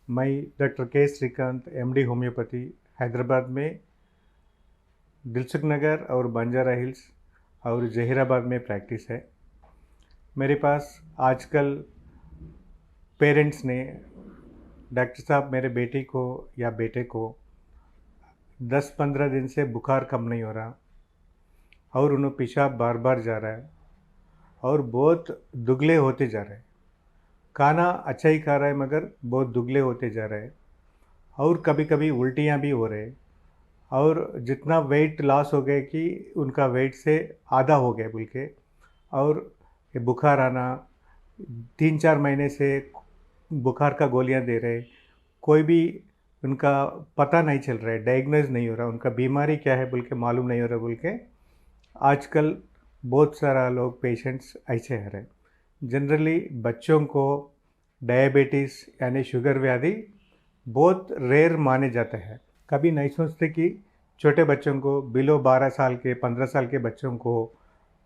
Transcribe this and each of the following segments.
मैं डॉक्टर के Shrikant MD homeopathy Hyderabad में दिलसुख नगर और बंजारा हिल्स और जहीराबाद में प्रैक्टिस है। मेरे पास आजकल पेरेंट्स ने डॉक्टर साहब मेरे बेटी को या बेटे को 10-15 दिन से बुखार कम नहीं हो रहा और उन्हें पेशाब बार बार जा रहा है और बहुत दुगले होते जा रहे हैं। खाना अच्छा ही खा रहा है मगर बहुत दुगले होते जा रहे हैं और कभी कभी उल्टियाँ भी हो रहे हैं और जितना वेट लॉस हो गया कि उनका वेट से आधा हो गया बोल के। और ये बुखार आना 3-4 महीने से बुखार का गोलियां दे रहे, कोई भी उनका पता नहीं चल रहा है, डायग्नोज नहीं हो रहा, उनका बीमारी क्या है बोल के मालूम नहीं हो रहा बोल के आजकल बहुत सारा लोग पेशेंट्स ऐसे है रहे। जनरली बच्चों को डायबिटीज़ यानी शुगर व्याधि बहुत रेयर माने जाते हैं। कभी नहीं सोचते कि छोटे बच्चों को बिलो 12 साल के 15 साल के बच्चों को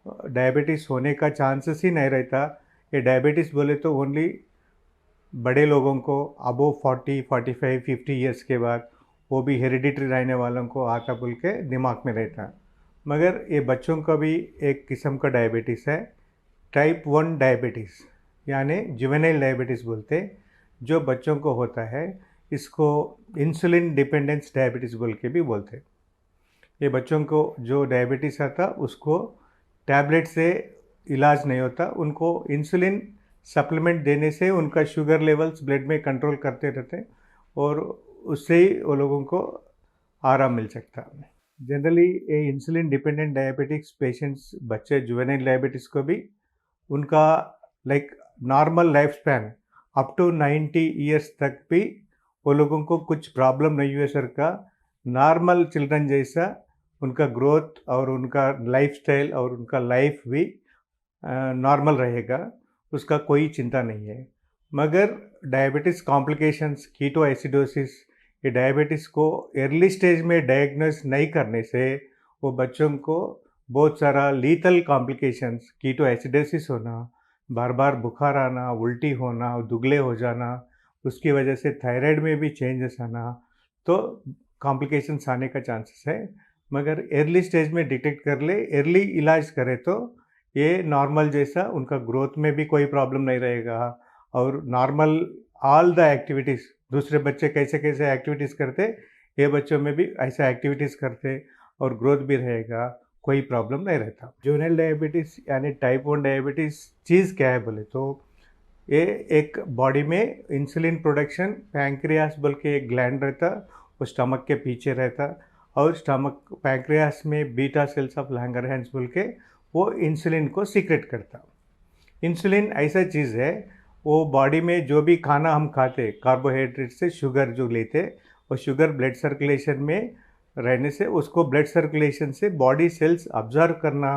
डायबिटीज़ होने का चांसेस ही नहीं रहता। ये डायबिटीज़ बोले तो ओनली बड़े लोगों को अबो 40, 45, 50 ईयर्स के बाद, वो भी हेरिडिटरी रहने वालों को आता बोल के दिमाग में रहता। मगर ये बच्चों का भी एक किस्म का डायबिटीज़ है, टाइप 1 डायबिटीज़ यानी जुवेनाइल डायबिटीज़ बोलते, जो बच्चों को होता है। इसको इंसुलिन डिपेंडेंस डायबिटीज़ बोल के भी बोलते। ये बच्चों को जो डायबिटीज़ आता उसको टैबलेट से इलाज नहीं होता, उनको इंसुलिन सप्लीमेंट देने से उनका शुगर लेवल्स ब्लड में कंट्रोल करते रहते और उससे ही वो लोगों को आराम मिल सकता। जनरली ये इंसुलिन डिपेंडेंट डायबिटिक्स पेशेंट्स बच्चे जुवेनाइल डायबिटीज़ को भी उनका like normal life span up to 90 years तक भी वो लोगों को कुछ प्रॉब्लम नहीं हुए सर का, नॉर्मल चिल्ड्रन जैसा उनका ग्रोथ और उनका लाइफस्टाइल और उनका लाइफ भी नॉर्मल रहेगा, उसका कोई चिंता नहीं है। मगर डायबिटीज़ कॉम्प्लिकेशंस, कीटो एसिडोसिस, ये डायबिटीज़ को अर्ली स्टेज में डायग्नोस नहीं करने से वो बच्चों को बहुत सारा लीथल कॉम्प्लिकेशंस, कीटो एसिडोसिस होना, बार बार बुखार आना, उल्टी होना, दुगले हो जाना, उसकी वजह से थायराइड में भी चेंजेस आना, तो कॉम्प्लिकेशंस आने का चांसेस है। मगर अर्ली स्टेज में डिटेक्ट कर ले, अर्ली इलाज करे तो ये नॉर्मल जैसा उनका ग्रोथ में भी कोई प्रॉब्लम नहीं रहेगा और नॉर्मल ऑल द एक्टिविटीज़, दूसरे बच्चे कैसे कैसे एक्टिविटीज़ करते, ये बच्चों में भी ऐसा एक्टिविटीज़ करते और ग्रोथ भी रहेगा, कोई प्रॉब्लम नहीं रहता। जुवेनाइल डायबिटीज़ यानी टाइप 1 डायबिटीज़ चीज़ क्या है बोले तो ये एक बॉडी में इंसुलिन प्रोडक्शन, पैंक्रियास बोल के एक ग्लैंड रहता, वो स्टमक के पीछे रहता और स्टमक पैंक्रियास में बीटा सेल्स ऑफ लैंगरहैंस बोल के वो इंसुलिन को सीक्रेट करता। इंसुलिन ऐसा चीज़ है, वो बॉडी में जो भी खाना हम खाते, कार्बोहाइड्रेट से शुगर जो लेते, वो शुगर ब्लड सर्कुलेशन में रहने से उसको ब्लड सर्कुलेशन से बॉडी सेल्स ऑब्जर्व करना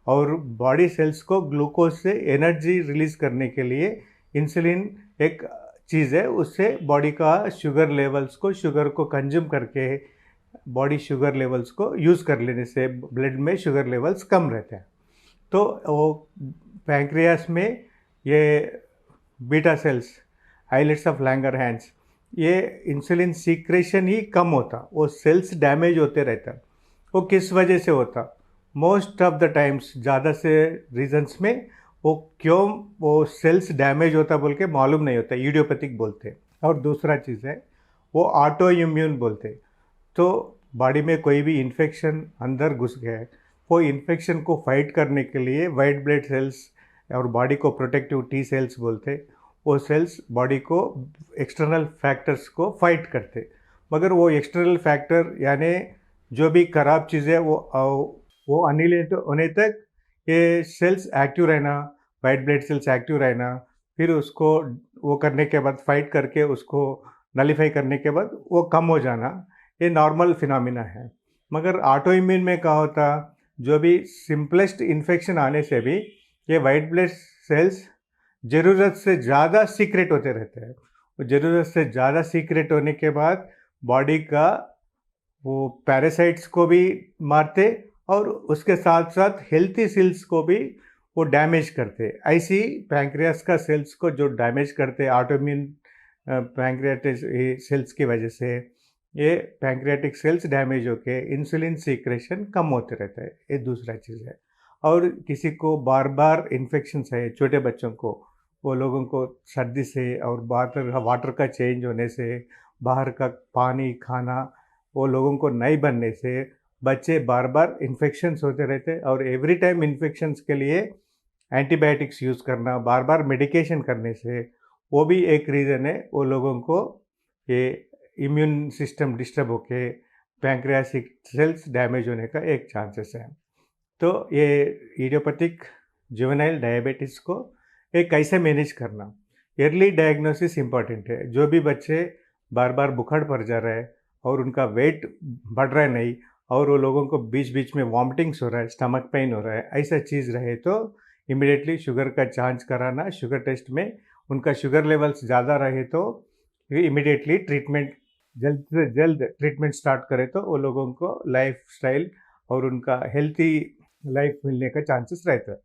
और बॉडी सेल्स को ग्लूकोज से एनर्जी रिलीज़ करने के लिए इंसुलिन एक चीज़ है, उससे बॉडी का शुगर लेवल्स को, शुगर को कंज्यूम करके बॉडी शुगर लेवल्स को यूज़ कर लेने से ब्लड में शुगर लेवल्स कम रहते हैं। तो वो पैंक्रियास में ये beta cells, islets of Langerhans, ये इंसुलिन सीक्रेशन ही कम होता, वो सेल्स डैमेज होते रहता। वो किस वजह से होता? मोस्ट ऑफ द टाइम्स, ज़्यादा से रीजंस में वो क्यों वो सेल्स डैमेज होता बोल के मालूम नहीं होता, इडियोपैथिक बोलते। और दूसरा चीज़ है वो ऑटो इम्यून बोलते। तो बॉडी में कोई भी इन्फेक्शन अंदर घुस गया है, वो इन्फेक्शन को फाइट करने के लिए वाइट ब्लड सेल्स और बॉडी को प्रोटेक्टिव टी सेल्स बोलते, वो सेल्स बॉडी को एक्सटर्नल फैक्टर्स को फाइट करते। मगर वो एक्सटर्नल फैक्टर यानी जो भी खराब चीज़ें वो अनिलेट होने तक ये सेल्स एक्टिव रहना, वाइट ब्लड सेल्स एक्टिव रहना, फिर उसको वो करने के बाद फाइट करके उसको नलीफाई करने के बाद वो कम हो जाना, ये नॉर्मल फिनोमिना है। मगर ऑटो इम्यून में क्या होता, जो भी सिंपलेस्ट इन्फेक्शन आने से भी ये वाइट ब्लड सेल्स ज़रूरत से ज़्यादा सीक्रेट होते रहते हैं। ज़रूरत से ज़्यादा सीक्रेट होने के बाद बॉडी का वो पैरासाइट्स को भी मारते और उसके साथ साथ हेल्थी सेल्स को भी वो डैमेज करते। ऐसी पैंक्रियास का सेल्स को जो डैमेज करते ऑटोइम्यून पैंक्रियाटिक सेल्स की वजह से ये पैंक्रियाटिक सेल्स डैमेज होके इंसुलिन सीक्रेशन कम होते रहता है, ये दूसरा चीज़ है। और किसी को बार बार इन्फेक्शंस है, छोटे बच्चों को, वो लोगों को सर्दी से और वाटर वाटर का चेंज होने से, बाहर का पानी खाना वो लोगों को नहीं बनने से बच्चे बार बार इन्फेक्शंस होते रहते, और एवरी टाइम इन्फेक्शंस के लिए एंटीबायोटिक्स यूज़ करना, बार बार मेडिकेशन करने से वो भी एक रीज़न है वो लोगों को ये इम्यून सिस्टम डिस्टर्ब होके पैंक्रियाटिक सेल्स डैमेज होने का एक चांसेस है। तो ये इडियोपैथिक जुवेनाइल डायबिटीज़ को एक कैसे मैनेज करना, अर्ली डायग्नोसिस इम्पॉर्टेंट है। जो भी बच्चे बार बार बुखार पड़ जा रहा है और उनका वेट बढ़ रहा है नहीं, और वो लोगों को बीच बीच में वॉमिटिंग्स हो रहा है, स्टमक पेन हो रहा है, ऐसा चीज़ रहे तो इमिडिएटली शुगर का जांच कराना। शुगर टेस्ट में उनका शुगर लेवल्स ज़्यादा रहे तो इमिडिएटली ट्रीटमेंट, जल्द से जल्द ट्रीटमेंट स्टार्ट करें तो वो लोगों को लाइफ स्टाइल और उनका हेल्थी लाइफ मिलने का चांसेस रहता है।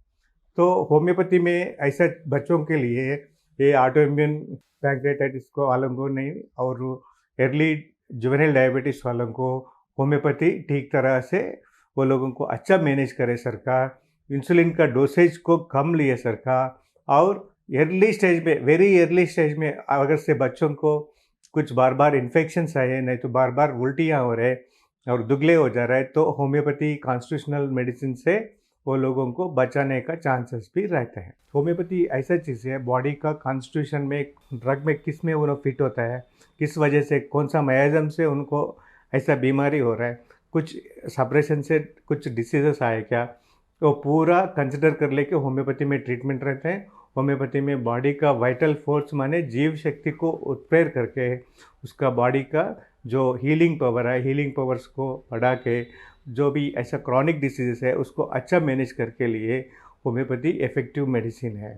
तो होम्योपैथी में ऐसा बच्चों के लिए ये ऑटो इम्यून पैंक्रियाटाइटिस को वालों को नहीं, और अर्ली जुवेनाइल डायबिटीज़ वालों को होम्योपैथी ठीक तरह से वो लोगों को अच्छा मैनेज करे सरकार, इंसुलिन का डोसेज को कम लिए सरकार, और अर्ली स्टेज में, वेरी अर्ली स्टेज में अगर से बच्चों को कुछ बार बार इन्फेक्शंस आए, नहीं तो बार बार उल्टियाँ हो रहे और दुगले हो जा रहा है, तो होम्योपैथी कॉन्स्टिट्यूशनल मेडिसिन से वो लोगों को बचाने का चांसेस भी रहते हैं। होम्योपैथी ऐसा चीज़ है, बॉडी का कॉन्स्टिट्यूशन में ड्रग में किस में वो फिट होता है, किस वजह से, कौन सा मैकेनिज्म से उनको ऐसा बीमारी हो रहा है, कुछ सप्रेशन से कुछ डिसीजेस आए क्या, तो पूरा कंसिडर कर लेके होम्योपैथी में ट्रीटमेंट रहते हैं। होम्योपैथी में बॉडी का वाइटल फोर्स माने जीव शक्ति को उत्प्रेर करके उसका बॉडी का जो हीलिंग पावर है, हीलिंग पावर्स को बढ़ा के जो भी ऐसा क्रॉनिक डिसीजेस है उसको अच्छा मैनेज करके लिए होम्योपैथी इफेक्टिव मेडिसिन है।